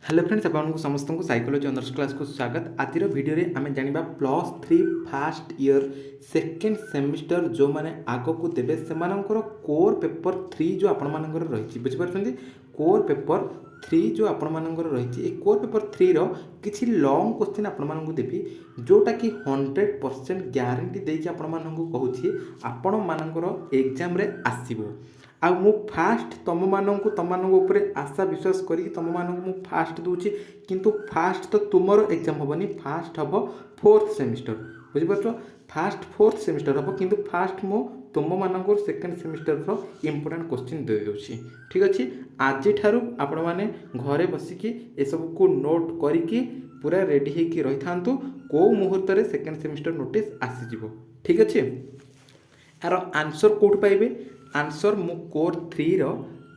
Hello friends आपको समस्त को साइकोलॉजी ऑनर्स क्लास को स्वागत। आज वीडियो रे आमे जानिबा +3 फर्स्ट ईयर सेकेंड सेमिस्टर जो माने आगो को देबे सेमानकर कोर पेपर 3 जो आपण मानकर रहिछि बुझि परछन्ती। कोर पेपर 3 जो आपण मानकर रहिछि ए कोर पेपर 3 रो किछि लॉन्ग क्वेश्चन आपण मानकु देबी जोटा कि 100% ग्यारंटी देछि आपण मानकु कहूछि आपण मानकर एग्जाम रे आसीबो। आ मु फास्ट तुम मानक ऊपर आशा विश्वास करी तुम मानक मु फास्ट दूची किंतु फास्ट तो तुमर एग्जाम हेनी फास्ट हम फोर्थ सेमिस्टर बुझीपार फास्ट फोर्थ सेमिस्टर हम किंतु फास्ट मु तुम मानक सेकेंड सेमिस्टर रो इंपोर्टेंट क्वेश्चन दे दूची। ठीक अच्छे आज ठारू आपण माने घरे बसिकी ए सब को नोट करिकी पूरा रेडी होगी रही था कौ मुहूर्त में सेकेंड सेमिस्टर नोटिस आसीजिवो। ठीक अच्छे यार आंसर कौट पाइबे आंसर मु कोर 3 रो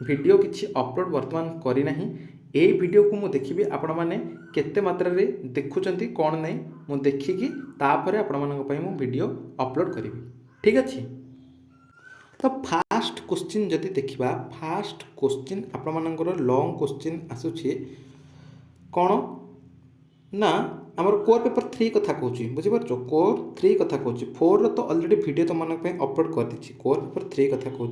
वीडियो किछि अपलोड वर्तमान करी नाही। ए वीडियो को मु देखिबी आपण माने केते मात्रा रे देखुचंती कोन नै मु देखिकी तापरे आपण मानक पई मु वीडियो अपलोड करिवि। ठीक अछि तो फास्ट क्वेश्चन जदि देखिबा फास्ट क्वेश्चन आपण मानकर लॉन्ग क्वेश्चन आसुछि कोन ना आमर कोर पेपर 3 कथा कहूँ बुझीपार कोर 3 कथा कहूँ 4 रो तो ऑलरेडी वीडियो तुम अपलोड कर दी कोर पेपर 3 कथा कहूँ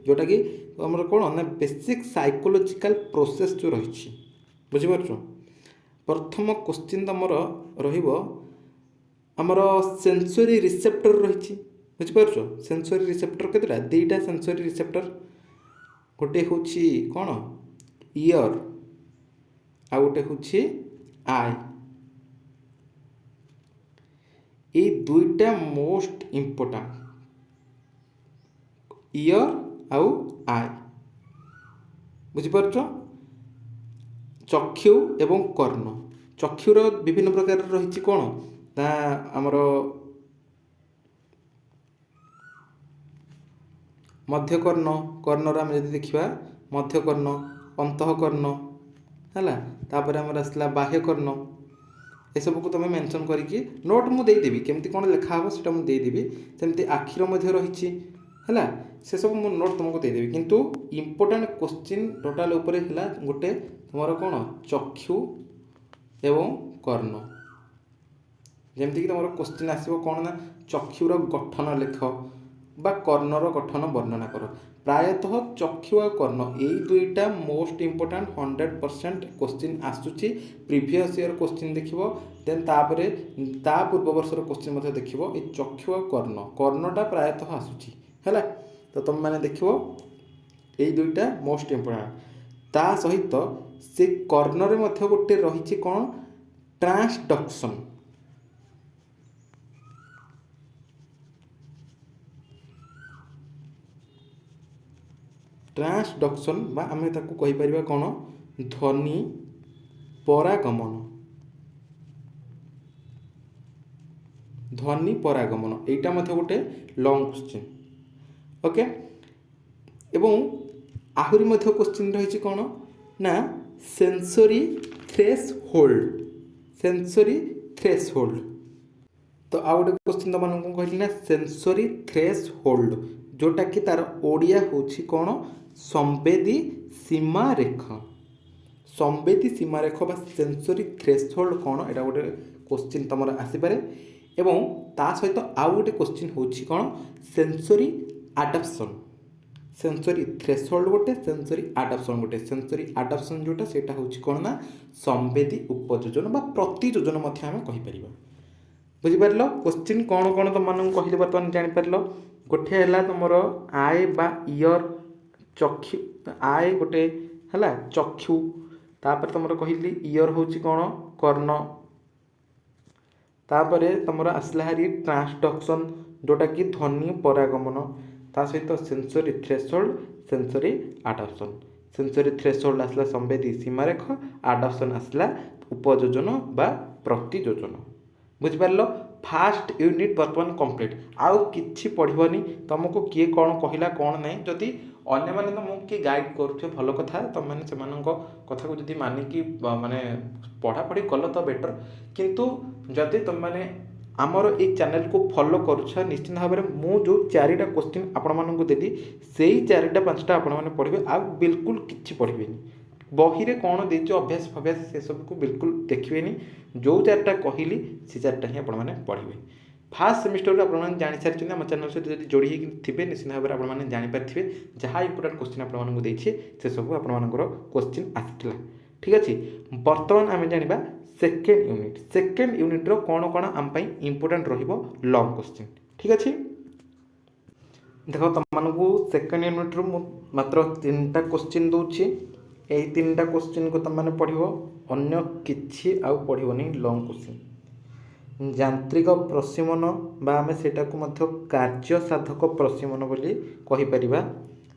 जोटा कि आमर कौन ना बेसिक साइकोलॉजिकल प्रोसेस जो रही बुझीपार प्रथम क्वेश्चन तुम रमर सेंसरी रिसेप्टर रही बुझीपार सेंसरी रिसेप्टर केतेटा दुईटा सेंसरी रिसेप्टर गोटे हूँ कौन ईयर आ गोटे हूँ आई ये दुईटा मोस्ट इम्पोर्टेंट ईयर आउ आई बुझीपार चक्षु एवं कर्ण चक्षुर विभिन्न प्रकार रही कौन ना आमर मध्यकर्ण कर्णर आम जब देखा मध्यकर्ण अंतःकर्ण है तापर आमर आसला बाह्यकर्ण ए सब को तुम मेंशन करके नोट मु देदेवी केमती कौन लिखा हे से देदेवी सेमती आखिर मध्य रही है से सब मु नोट तुमको देदेवी किंतु इम्पोर्टेंट क्वेश्चन टोटाल उपरे है गोटे तुम कौन चक्षु एवं कर्ण जमती तुम क्वेश्चन आसो कौन ना चक्षुर गठन लेख बा कर्णर गठन वर्णना कर प्रायतः चक्षु और कर्ण यही दुईटा मोस्ट इम्पोर्टेंट 100% क्वेश्चन आसूची प्रीवियस ईयर क्वेश्चन देखिबो देन तापरे ता पूर्व वर्षर क्वेश्चन मध्य देखिबो ए चक्षु और कर्णटा प्रायतः आसूची हैला तो तुम माने देखिबो एई दुईटा मोस्ट इम्पोर्टेंट ता सहित से कर्ण रे मध्य गोटे रहिछि कोन ट्रांसडक्शन ट्रांसडक्शन बा आमे ताकू कहि परिबा कोन ध्वनि परागमन ध्वनि परागमन एटा मध्य गोटे लॉन्ग क्वेश्चन ओके एवं आहुरी मध्य क्वेश्चन रही कोन ना सेंसरी थ्रेशोल्ड तो आ गोटे क्वेश्चन तो मानू कहली ना सेंसरी थ्रेशोल्ड जोटा कि तार ओडिया होछि कोन संवेदी सीमारेख बा सेंसरी थ्रेशोल्ड कौन एटा गोटे क्वेश्चन तुम आसीपारे एवं ता सहित आउ गोटे क्वेश्चन होछि कौन सेंसरी आडाप्शन सेंसरी थ्रेशोल्ड गोटे सेंसरी आडाप्शन जोटा सेटा होछि कौन ना संवेदी उपयोजन बा प्रतियोजन मध्य आमे कहि परिबा बुझिपारल क्वेश्चन कौन कौन तुम मानक कहले बर्तमान जानि पारल गोटे है तुम आय बा ईयर चक्षु आय गोटे है चक्षु तापर तुम कहली ईयर हूँ कौन कर्ण तापर तुम आसला हारी ट्रांसडक्शन जोटा कि ध्वनि परागमन ता सहित सेंसरी थ्रेशोल्ड सेंसरी थ्रेशोल्ड आसला संवेदी सीमारेख आडाप्शन आसला उपयोजन बा प्रतियोजन बुझिपार फास्ट यूनिट बर्तमान कंप्लीट आउ किछि पढ़िबनी तुमको किए कौन कहला कौन नहीं जदि अन्य माने तुमको किए गाइड करुथे भल कथा तुम मैंने से कथा को जदि मानिकी माने पढ़ापढ़ी कल तो बेटर किंतु जदि तुम मैंने आमर ये चैनल को फॉलो करुछ निश्चित भाव में मु जो 4टा क्वेश्चन आपण मानक देली से 4टा 5टा आपण माने पढ़िबे आ बिल्कुल किछि पढ़िबेनी बही रे कौन देछ अभ्यास फभ्यास से सब को बिल्कुल देखिए जो चार्टा कहली से चार्टा ही आपने पढ़े फास्ट सेमिस्टर आपने जानी सारी आम चैनल सहित जब जोड़ी थे निश्चित भाव में आपने जापारे जहाँ इंपोर्टाट क्वेश्चन आपको से सब आपर क्वेश्चन आसाला ठीक अच्छे। बर्तमान आम जाना सेकेंड यूनिट कौन कौन आम इंपोर्टाट लॉन्ग क्वेश्चन ठीक अच्छे। देख तुमको सेकेंड यूनिट रु मात्र 3टा क्वेश्चन दूची यही 3टा क्वेश्चन को तुमने पढ़ो अन्य किसी आउ पढ़ोनी लॉन्ग क्वेश्चन यांत्रिक प्रशमन आम से कार्य साधक प्रशमन बोली कहीपर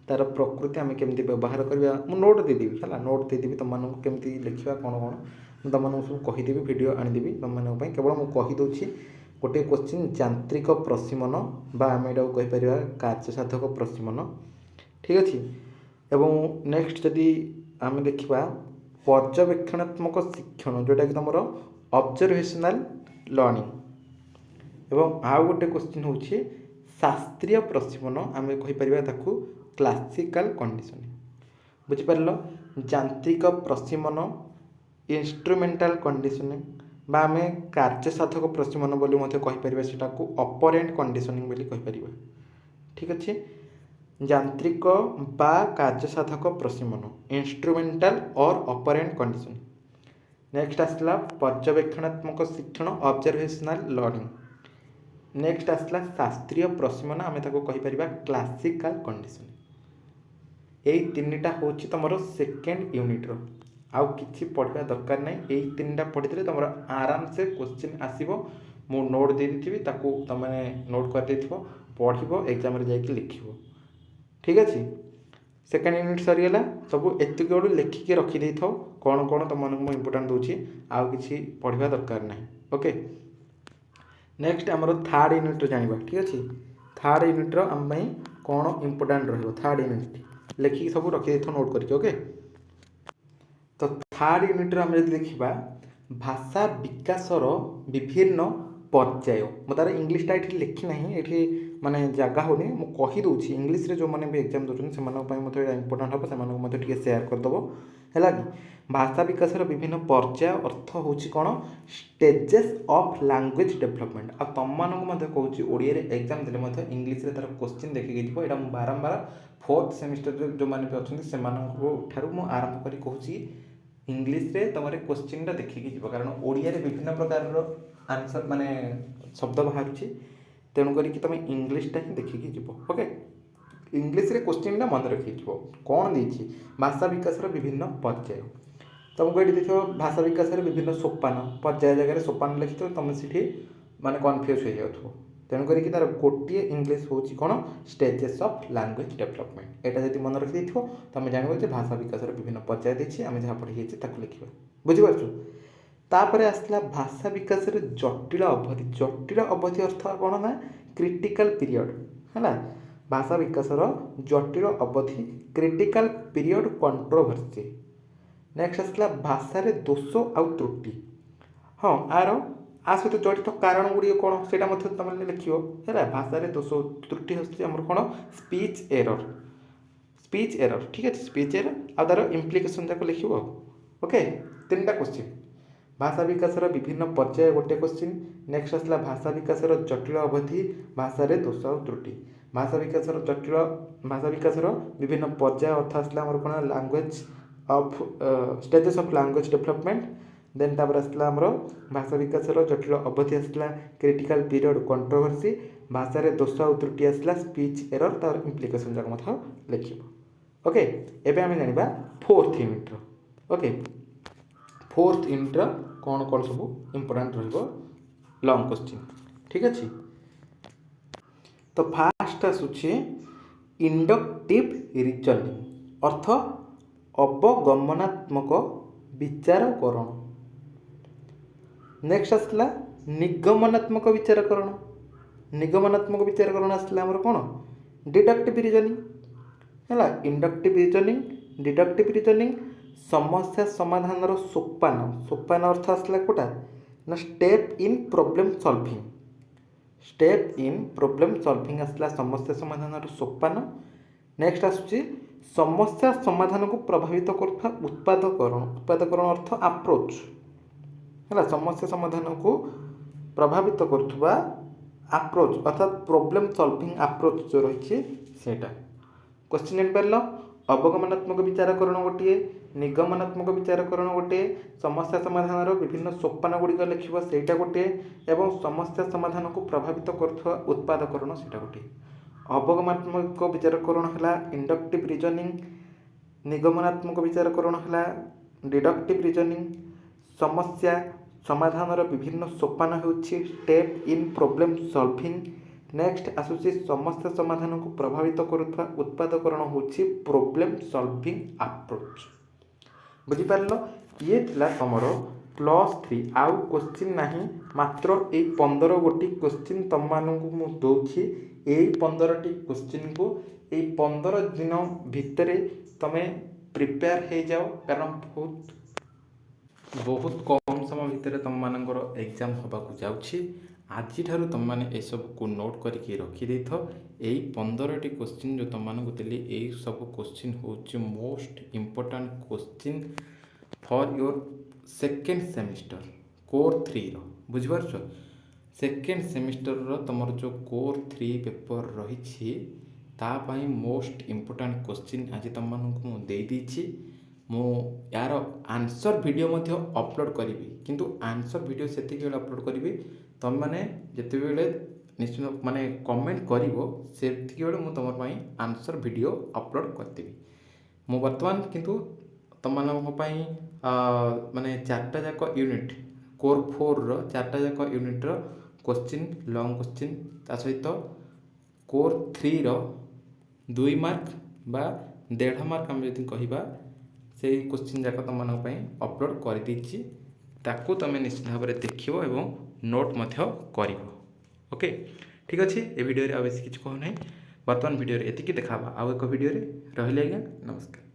तार प्रकृति आम केमी व्यवहार करवा मुझे नोट देदेवी है नोट देदेवी तुमको केमी लिखा कौन कौन तुमको सब कहीदेवी वीडियो आनीदेवी तुम केवल मुझे कहीदे गोटे क्वेश्चन यांत्रिक प्रशमन आम यहाँ कहीपर कार्य साधक प्रशमन ठीक अच्छे। एवं नेक्स्ट जदि आम देखा पर्यवेक्षणात्मक शिक्षण जोटा कि तुम ऑब्जर्वेशनल लर्निंग एवं आउ गोटे क्वेश्चन हूँ शास्त्रीय प्रशमन आम कहीपर क्लासिकल कंडीशनिंग बुझिपार यांत्रिक प्रशमन इंस्ट्रुमेंटाल कंडीशनिंग आम कार्य साधक प्रशमन बोली कहीपर से ऑपरेंट कंडीशनिंग बोली कहीपर ठीक अच्छे। यांत्रिक बा कार्य साधक प्रशमन इंस्ट्रुमेंटाल और ऑपरेंट कंडीशनिंग नेक्स्ट आसला पर्यवेक्षणात्मक शिक्षण ऑब्जर्वेशनल लर्निंग नेक्स्ट आसला शास्त्रीय प्रशमन आम कहीपर क्लासिकल कंडीशनिंग यही 3टा हूँ तुम सेकेंड यूनिट्र आउ कि पढ़ा दरकार ना यही 3टा पढ़ी तुम आराम से क्वेश्चन आसो मु नोट दे दी तुमने नोट कर पढ़ एग्जाम जाकि लिख ठीक अच्छे। सेकेंड यूनिट सरीगला सब एतिक बड़ू लिखिकी रखिदे था कौन कौन तुमको इंपोर्टाट दूसरी आउ कि पढ़ा दरकार ना ओके। नेक्स्ट आमर थर्ड यूनिट जाना ठीक अच्छे थर्ड यूनिट्र आम कौन इंपोर्टाट थर्ड यूनिट लिखिकी सब रखिदे था नोट करके ओके। तो थर्ड यूनिट्रे आम देखा भाषा विकासर विभिन्न पर्याय मैं तार इंग्लीशटा ये लिखी ना ये माने जगह होनी मुझे कहीदे इंग्लीश जो मैंने भी एग्जाम दूसरी से इंपोर्टाट हम से सेयार करदेव है कि भाषा विकासर विभिन्न पर्याय अर्थ हूँ कौन स्टेजेस ऑफ लैंग्वेज डेवलपमेंट आ तुम कहूँ ओडिया एग्जाम देते इंग्लीश तार क्वेश्चन देखिए यहाँ बारंबार फोर्थ सेमिस्टर जो मैंने भी अच्छा से मुझे आरंभ कर कहूँ इंग्लीश रे तुम क्वेश्चन देखिकी जीव कारण ओडिया रे विभिन्न प्रकार आंसर माने शब्द बाहर तेणुक तुम इंग्लीशटा ही देखिकी जीव ओके। इंग्लीश रे क्वेश्चन मन रखी कौन देती भाषा विकास विभिन्न पर्याय तुमको ये देख भाषा विकास विभिन्न सोपान पर्याय जगह सोपान लिखी तो तुम से माने कन्फ्यूज हो जाओ तेणुक तार गोटे इंग्लीश हूँ कौन स्टेजेस ऑफ लैंग्वेज डेवलपमेंट यहाँ जब मन रखी तुम जान भाषा विकास विभिन्न पर्याय देती आम जहाँ पढ़ी लिखा बुझीपार तापर आसला भाषा विकास जटिल अवधि अर्थ कौन ना क्रिटिकल पीरियड है भाषा विकास जटिल अवधि क्रिटिकल पीरियड कंट्रोवर्सी नेक्स्ट आसला भाषा दोष आउ त्रुटि हाँ आर आ सहित जड़ित कारण गुड़िक कौन से तुम लिख है भाषा दोष त्रुटि आमर कौन स्पीच एरर ठीक अच्छे स्पीच एरर आ तार इम्प्लिकेशन जाक लिख ओके। 3टा क्वेश्चन भाषा विकास विभिन्न पर्याय गोटे क्वेश्चन नेक्स्ट आसला भाषा विकास जटिल अवधि भाषा दोष और त्रुटि भाषा विकास विभिन्न पर्याय अर्थ आसला आमर कौन language of stages of language development then तापर आसला आमर भाषा विकास जटिल अवधि आसला क्रिटिकल पीरियड कंट्रोवर्सी भाषा दोष और त्रुटि आसला स्पीच एरर तार इम्प्लिकेशन जाक लिख ओके। एबे आम जाना fourth unit okay fourth unit कौन कौन सब इम्पोर्टाट लॉन्ग क्वेश्चन ठीक अच्छे। तो फास्ट आसूची इंडक्टिव रीजनिंग अर्थ अवगमनात्मक विचारकरण नेक्स्ट आसला निगमनात्मक विचारकरण आसला आमर कौन डिडक्टिव रीजनिंग है इंडक्टिव रीजनिंग डिडक्टिव रीजनिंग समस्या समाधान सोपान अर्थ आसला कोटा ना स्टेप इन प्रॉब्लम सॉल्विंग आसला समस्या समाधान सोपान नेक्स्ट आसूची समस्या समाधान को प्रभावित करुवा उत्पादकरण अर्थ आप्रोच है समस्या समाधान को प्रभावित करुवा आप्रोच अर्थात प्रोब्लेम सॉल्विंग आप्रोच जो रही सेटा क्वेश्चन जापार अवगमनात्मक विचारकरण गोटे निगमनात्मक विचारकरण गोटे समस्या समाधान विभिन्न सोपान गुड़िक लिख सेटा गोटे एवं समस्या समाधान को प्रभावित करुवा उत्पादकरण सेटा गोटे अवगमनात्मक विचारकरण है इंडक्टिव रीजनिंग निगमनात्मक विचारकरण है डिडक्टिव रीजनिंग समस्या समाधान विभिन्न सोपान होछि step in problem solving next आसुची समस्या समाधान को प्रभावित करुवा उत्पादकरण होछि प्रोब्लेम सॉल्विंग अप्रोच बुझिपार ये थिला तमर +3 आउ क्वेश्चन नहीं मात्र ये 15 गोटी क्वेश्चन तुम मानू मु दौछि यही 15टी क्वेश्चन को यही 15 दिन भितर तमें प्रिपेयर हो जाओ कारण बहुत कम समय भितर तुम मानकर एग्जाम होबाकू जाउछि आज तुम मैंने यह को नोट करके रखिदे यही 15टी क्वेश्चन जो तुम मानक देली यही सब क्वेश्चन हूँ most important question for your second semester core 3 बुझिपार सेकेंड सेमिस्टर तुम जो कोर 3 पेपर रही तापाई मोस्ट इम्पोर्टाट क्वेश्चन आज तुम मानक मुझे मु यार आंसर वीडियो अपलोड करी किंतु आंसर वीडियो से अपलोड करी तुम मैंने जिते बड़े निश्चित माने कमेंट करिवो सेतिकी बेले मु तुम आंसर वीडियो अपलोड करदेवी मु बर्तमान किंतु तुम माने 4टा जाक यूनिट कोर 4 रो 4टा जाक यूनिट रो क्वेश्चन लॉन्ग क्वेश्चन ता सहित कोर 3 रो 2 मार्क बा 1.5 मार्क आम जदि कहिबा से क्वेश्चन जाक तुम अपलोड कर देछि ताकू तुम निश्चित भाव में देखिबो एवं नोट मध्य करिवो ओके ठीक अच्छे ये वीडियो आ बेसी किछ कहू नहीं बर्तमान वीडियो एतिकी देखा आउ एक वीडियो रहिले आज्ञा नमस्कार।